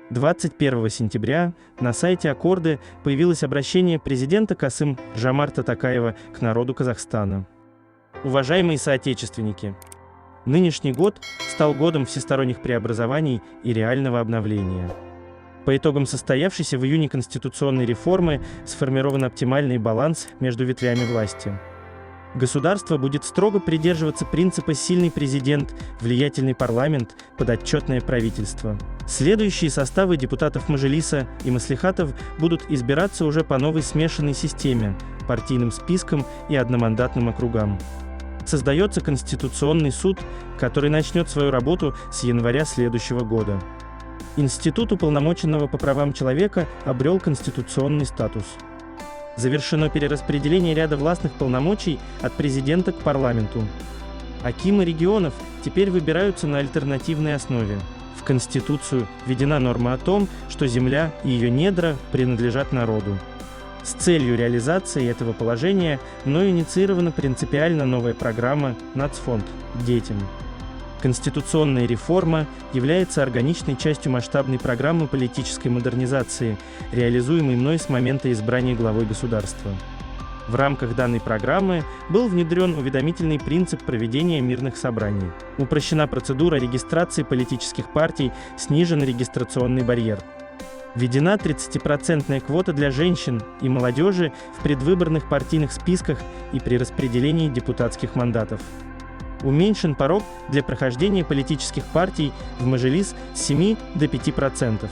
21 сентября на сайте Аккорды появилось обращение президента Касым-Жомарта Токаева к народу Казахстана. Уважаемые соотечественники! Нынешний год стал годом всесторонних преобразований и реального обновления. По итогам состоявшейся в июне конституционной реформы сформирован оптимальный баланс между ветвями власти. Государство будет строго придерживаться принципа «сильный президент, влиятельный парламент, подотчетное правительство». Следующие составы депутатов Мажилиса и Маслихатов будут избираться уже по новой смешанной системе, партийным спискам и одномандатным округам. Создается Конституционный суд, который начнет свою работу с января следующего года. Институт уполномоченного по правам человека обрел конституционный статус. Завершено перераспределение ряда властных полномочий от президента к парламенту. Акимы регионов теперь выбираются на альтернативной основе. В Конституцию введена норма о том, что земля и ее недра принадлежат народу. С целью реализации этого положения мною инициирована принципиально новая программа «Нацфонд. Детям». Конституционная реформа является органичной частью масштабной программы политической модернизации, реализуемой мной с момента избрания главой государства. В рамках данной программы был внедрен уведомительный принцип проведения мирных собраний. Упрощена процедура регистрации политических партий, снижен регистрационный барьер. Введена 30% квота для женщин и молодежи в предвыборных партийных списках и при распределении депутатских мандатов. Уменьшен порог для прохождения политических партий в Мажилис с 7 до 5%.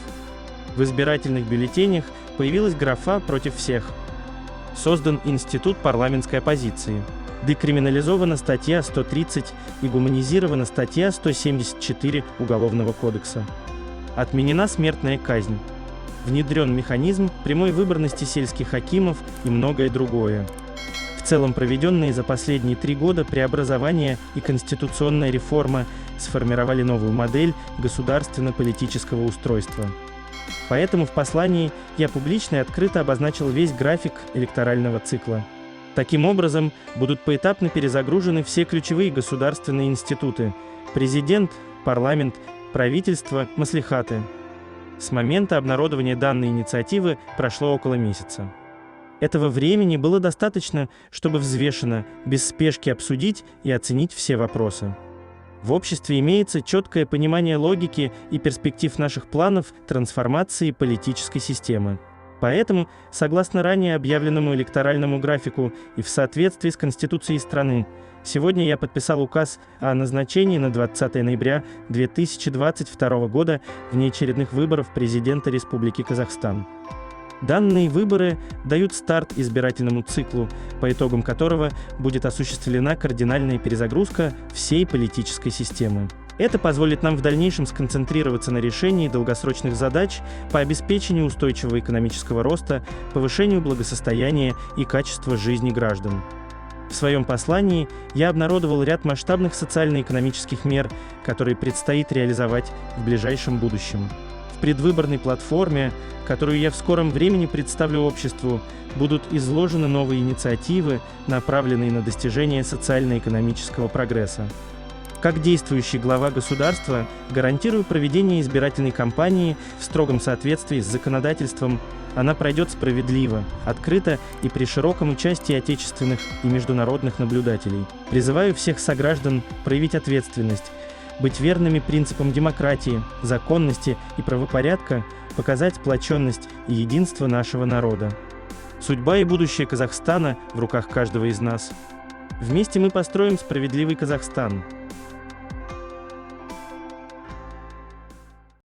В избирательных бюллетенях появилась графа «Против всех». Создан институт парламентской оппозиции. Декриминализована статья 130 и гуманизирована статья 174 Уголовного кодекса. Отменена смертная казнь. Внедрен механизм прямой выборности сельских акимов и многое другое. В целом проведенные за последние 3 года преобразования и конституционная реформа сформировали новую модель государственно-политического устройства. Поэтому в послании я публично и открыто обозначил весь график электорального цикла. Таким образом, будут поэтапно перезагружены все ключевые государственные институты – президент, парламент, правительство, маслихаты. С момента обнародования данной инициативы прошло около месяца. Этого времени было достаточно, чтобы взвешенно, без спешки обсудить и оценить все вопросы. В обществе имеется четкое понимание логики и перспектив наших планов трансформации политической системы. Поэтому, согласно ранее объявленному электоральному графику и в соответствии с Конституцией страны, сегодня я подписал указ о назначении на 20 ноября 2022 года внеочередных выборов президента Республики Казахстан. Данные выборы дают старт избирательному циклу, по итогам которого будет осуществлена кардинальная перезагрузка всей политической системы. Это позволит нам в дальнейшем сконцентрироваться на решении долгосрочных задач по обеспечению устойчивого экономического роста, повышению благосостояния и качества жизни граждан. В своем послании я обнародовал ряд масштабных социально-экономических мер, которые предстоит реализовать в ближайшем будущем. В предвыборной платформе, которую я в скором времени представлю обществу, будут изложены новые инициативы, направленные на достижение социально-экономического прогресса. Как действующий глава государства, гарантирую проведение избирательной кампании в строгом соответствии с законодательством. Она пройдет справедливо, открыто и при широком участии отечественных и международных наблюдателей. Призываю всех сограждан проявить ответственность, быть верными принципам демократии, законности и правопорядка, показать сплоченность и единство нашего народа. Судьба и будущее Казахстана в руках каждого из нас. Вместе мы построим справедливый Казахстан.